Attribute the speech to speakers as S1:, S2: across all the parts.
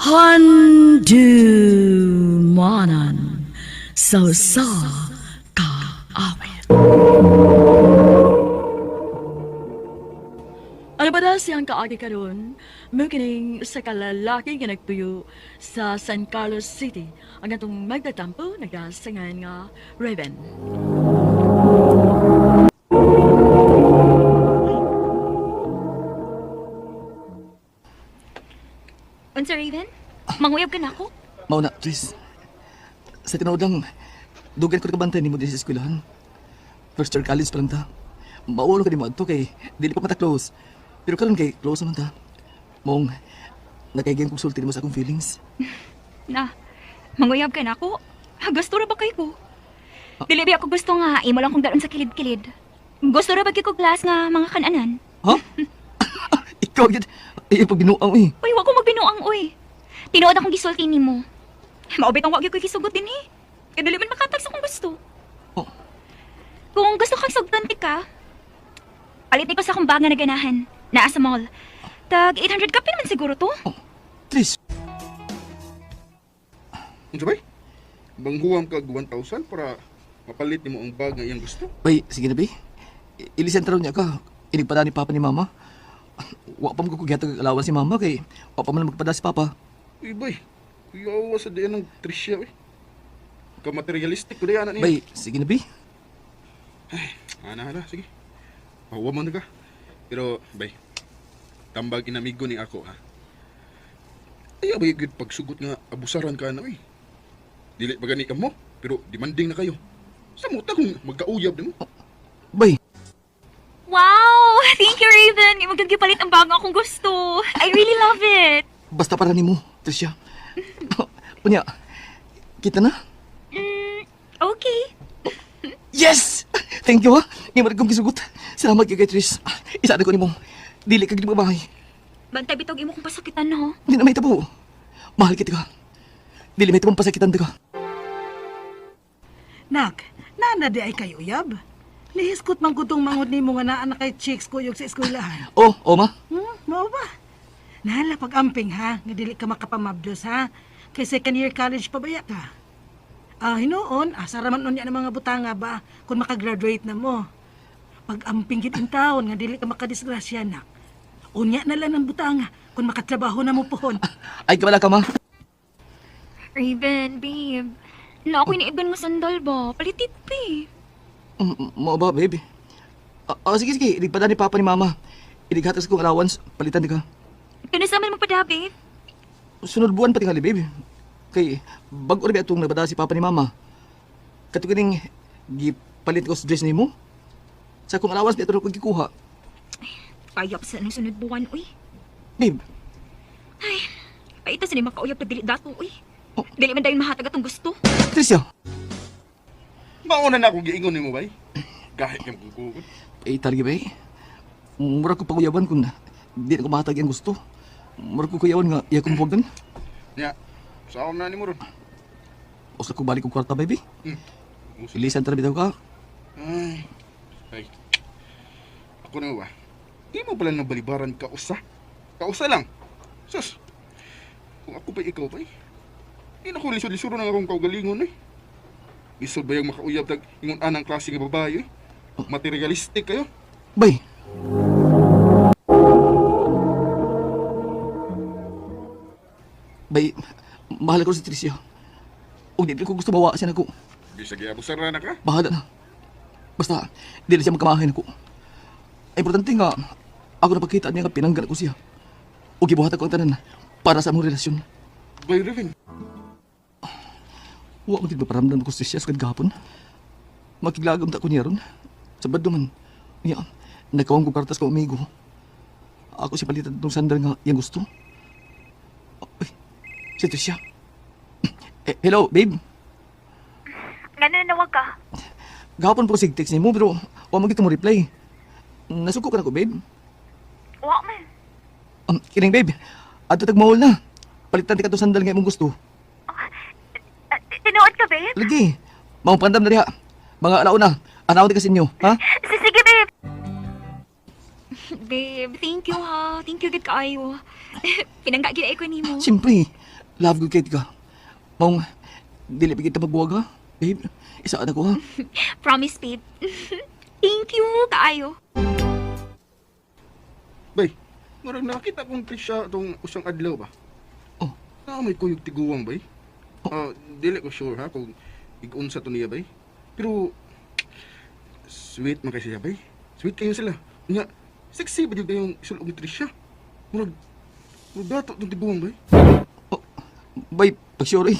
S1: Handumanan sa kaawit. Ano ba daw siyang kaagi karon? Mukining sa kalalaki nga nagtuyo sa San Carlos City ang atong magtatampo nagasangan nga Raven.
S2: Unsa Raven? Manguyab ka na ako?
S3: Mauna, Tris. Sa tinood lang, dugan ko kabantay ni mo din sa eskwelahan. First year college pa lang ta. Maulo ka ni mo ato kay dili pa mata close. Pero karon kay close naman ta. Mong nakaigyan kong sulti mo sa akong feelings.
S2: Na, manguyab ka na ako? Gusto ra ba kay ko? Dili ba ako gusto nga imo lang kong daron sa kilid-kilid. Gusto ra ba kay ko glass nga mga kananan?
S3: Ha? Ikaw yun. Ay, pagbinuang eh.
S2: Uy, wa ko magbinuang uy. Tinuod akong gisulti nimo. Maubit ang wag ko kisugot din eh. Kaya dili man makatag sa kung gusto.
S3: Oh.
S2: Kung gusto kang sugtanti ka, palitin ko sa akong bag na naganahan. Naa sa mall. Tag 800 kapin man siguro to.
S3: Oh. Tris.
S4: Unsa bay? Banghuam ka 1,000 para mapalit nimo ang bag nga iyang gusto.
S3: Bay, sige na, bay. Ilisan taraw niya ka. Inigpada ni Papa ni Mama. Wa pa mo kukugyatag alawan si Mama kay wa pa man magpada si Papa.
S4: Uy bay, kuyawa sa diyan ng Tricia bay. Ka materialistic ko diyan niya.
S3: Bay, sige na, bay.
S4: Ana, sige. Mahuwa mo na ka. Pero bay, tambag inamigo ni ako ha. Ay abay gud pagsugot nga abusaran ka na uy. Dili pa gani ka mo, pero demanding na kayo. Sa muta kung magkauyab nimo.
S3: Bay,
S2: Wow! Thank you, Raven. Imo gyud gipalit ang bag nga akong gusto. I really love it.
S3: basta para nimo, Tricia. Unya, kita na?
S2: Okay.
S3: Yes! Thank you ha. Ngayon mo kong kisugot. Salamat kay Tris. Isa na ko nimo. Dili ka gini babahay.
S2: Bantay bitog imo kong pasakitan no.
S3: Hindi na may tabo. Mahal kita ka. Dili may tabong pasakitan ka.
S5: Nak, nana di ay kayo yab. Lihiskot man kutong mangod ni mo nga naa na kay chicks kuyog sa eskwelahan.
S3: Oh, ma.
S5: Mao ba? Nala pag-amping ha, nga dili ka makapamabdos ha. Kay second year college pa baya ka. Hinoon, asa raman nun yan ang mga butanga ba kung makagraduate na mo. Pag-amping giting taon nga dili ka makadisgrasya nak. Unya na lang ng butanga kung makatrabaho na mo pohon.
S3: Ay, kabala ka, ma.
S2: Raven, babe. Na ako iniiban mo sandal ba? Palitit pa eh.
S3: Mo ba, baby? Sige, sige. Iligpada ni Papa ni Mama. Ilighatas kong allowance. Palitan ka.
S2: Kanasa man magpada, babe.
S3: Sunod buwan pati nga, baby. Kay, bago rin itong nabada si Papa ni Mama. Katukining, gipalit ko sa dress ni mo. Sa kong allowance, di ito ko gikuha.
S2: Payap sa nang sunod buwan, uy.
S3: Babe,
S2: Ay, paita sa ni makauyap na dili dato, uy.
S3: Oh.
S2: Dili man dahil mahatag atong gusto.
S3: Tricia.
S4: Mauna na akong giingon nimo bay. Kahit kang kukukot.
S3: Eh, talaga ba eh? Mura ko pakuyaban kung di na ko mahatag yung gusto. Mura ko kuyawan nga, iya kong huwagan.
S4: Nya, saan na nimo ron?
S3: O sa ko balik kong kwarta, baby.
S4: Usa.
S3: Ilisan talabi daw ka.
S4: Ay. Ako na ba? Di mo pala nabalibaran ka usa. Kausa lang. Sus. Kung ako pa ikaw ba eh. Di na ko lisod-lisuro na akong kaugalingon eh. Isod ba yung makauyab tag ingon anang klase nga babae eh. Materialistic kayo.
S3: Bay. Bay, mahal ko si Tricia. O di ko gusto bawa siya na ko.
S4: Bisa giabusara na ka.
S3: Bahala na. Basta, di na siya magkamahin ako. Ay, importante nga, ako napagkita niya nga pinanggan ko siya. O gibuhat ako ang tanan para sa among relasyon.
S4: Bay Raven.
S3: Wa mo din maparamdam ko sa siya sa kagahapon. Makiglagam ta ko niya ron. Sabad naman. Niya, nagkawang ko kartas ko amigo. Ako si palitan ng sandal nga yung gusto. Ay, si Tricia. Hello, babe.
S2: Ganun na wag ka.
S3: Gahapon po sig-text ni mo pero wa mo gito mo reply. Nasuko ka na ko, babe.
S2: Wa man.
S3: Kining, babe. Ato tagmahol na. Palitan ti ka to sandal nga imong gusto.
S2: Tinuod ka, babe?
S3: Lagi. Maong pandam na diha. Mga alauna. Anaw di ka sinyo, ha?
S2: Sige, babe. Babe, thank you ha. Thank you gid kaayo. Pinangga gid ko nimo.
S3: Siyempre, love good kay ka. Maong, dili pa kita magbuwag ha. Babe, isaan ako ha.
S2: Promise, babe. Thank you, kaayo.
S4: Bay, murag nakita kong Trisha itong usang adlaw ba?
S3: Oh.
S4: May kuyog tiguwang, bay. Dili ko sure ha kung igunsa to niya, bay. Pero, sweet man kayo siya, bay. Sweet kayo sila. Nga, sexy ba yung kayong isulog ni Trisha? Murag dato itong tiguwang, bay.
S3: Bay, pag-sure eh.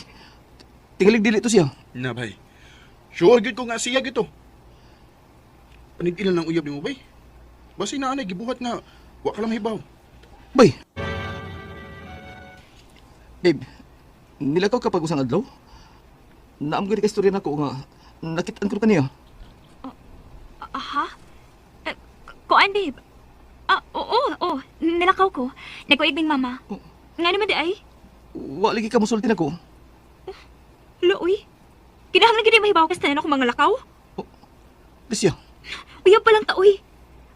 S3: Tingalig dili to siya.
S4: Na, bay. Sure, gid ko nga siya gito. Panigilan ng uyab ni mo, bay. Basi na anay, gibuhat nga. Wa ka lang mahibaw.
S3: Bay! Babe, nilakaw ka pag usang adlaw? Naamgay ka istorya na ko nga nakitaan ko kaniya.
S2: Aha? Kuan, babe? Oo. Nilakaw ko. Nagkuibing mama.
S3: Oh.
S2: Nga naman di ay?
S3: Wa lagi ka musulti na ko.
S2: Looy. Kinahanglan gid mahibaw kas tanan ako mga lakaw.
S3: Desya,
S2: Uyab pa lang ta, uy.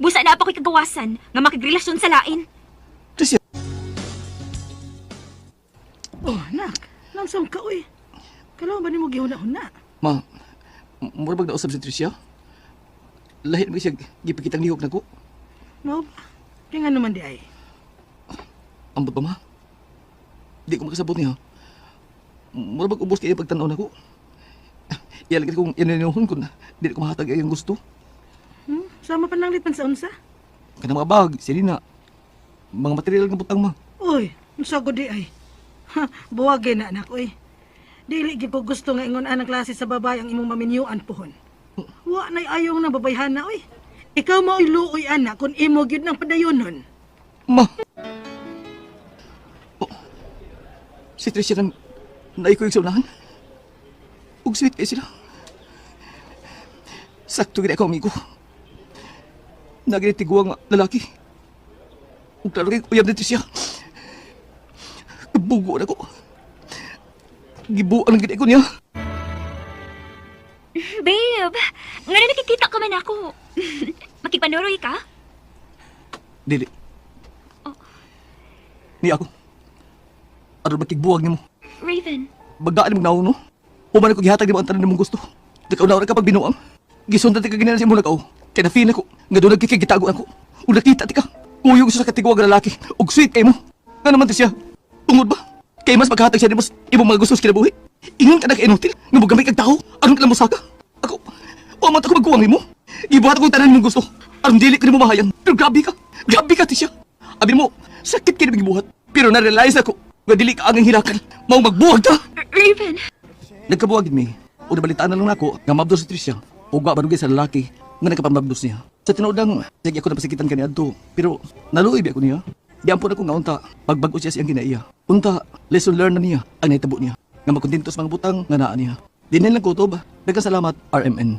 S2: Busa na pa ko'y kagawasan nga makigrelasyon sa lain.
S3: Desya.
S5: Oh, anak. Langsam ka, uy. Kailangan ba ni mo gihuna-huna?
S3: Ma, mura bag nausap si Tricia? Lahit mo siya gipikitang lihok na ko.
S5: No ba? Kaya nga naman di ay.
S3: Ambot pa ma. Di ko makasabot niya. Mura bag ubos kaya pagtanaw na ko. Iyalag kong ininuhon ko na di ko mahatag ay ang gusto.
S5: Sama pa nang lipan sa unsa?
S3: Kanang mga bag, silina. Mga material ng butang ma.
S5: Uy, masago di ay. Ha, buwagin na anak, uy. Dili gyud ko gusto nga ingon anang klase sa babay ang imong maminyuan pohon. Wa nay ayaw na babayhan na, uy. Ikaw mao'y luoy anak kung imo gyud nang padayonon.
S3: Ma! Oh, si Tricia nang naikoy sa unahan. Ug sweet kayo sila. Sakto gina ako, amigo. Naginitiguang lalaki. Ug lalo kay uyab ni Tricia. Kabugo na ko. Gibuan ang gina ko niya.
S2: Babe, nga na nakikita ka man ako. Makipanuroy ka?
S3: Dili. Ni ako. Aron makigbuwag ni mo.
S2: Raven.
S3: Bagaan mo na no? Human ako gihatag ni mo ang tanan mong gusto. Dikaw na kapag binuang. Gisundan ti ka ginala si mo nakaw. Kaya na-feel ako. Nga doon nagkikigitago ako. Ug nakita ti ka. Uyog sa katiguang lalaki. Ug sweet kay mo. Nga naman ti siya. Tungod ba? Kay mas maghatag siya ni mas imong mga gusto sa kinabuhi. Ingon ka na kay inutil. Nga mo gamay kag tao. Aron ka lang musaka. Ako. Waman ako magkuwang mo. Gibuhat akong tanan mong gusto. Aron dili ka ni mo mahayan. Pero grabe ka. Grabe ka ti siya. Abi mo, sakit ka ni gibuhat. Pero na-realize ako. Nga dili ka ang hirakan. Mao magbuwag ta.
S2: Raven.
S3: Nagkabuwagin mi. O nabalitaan na lang ako nga mabdos si Tricia. O gwa barugay sa lalaki nga nagkapamabdos niya. Sa tinuodang, sige ako napasikitan kani adto. Pero naluoy ako niya. Di ampun ako nga unta. Pagbago siya siyang ginaiya. Unta, lesson learned na niya ang naitabo niya. Nga makontinto sa mga butang nga naa niya. Di na lang kutob. Nagkasalamat, RMN.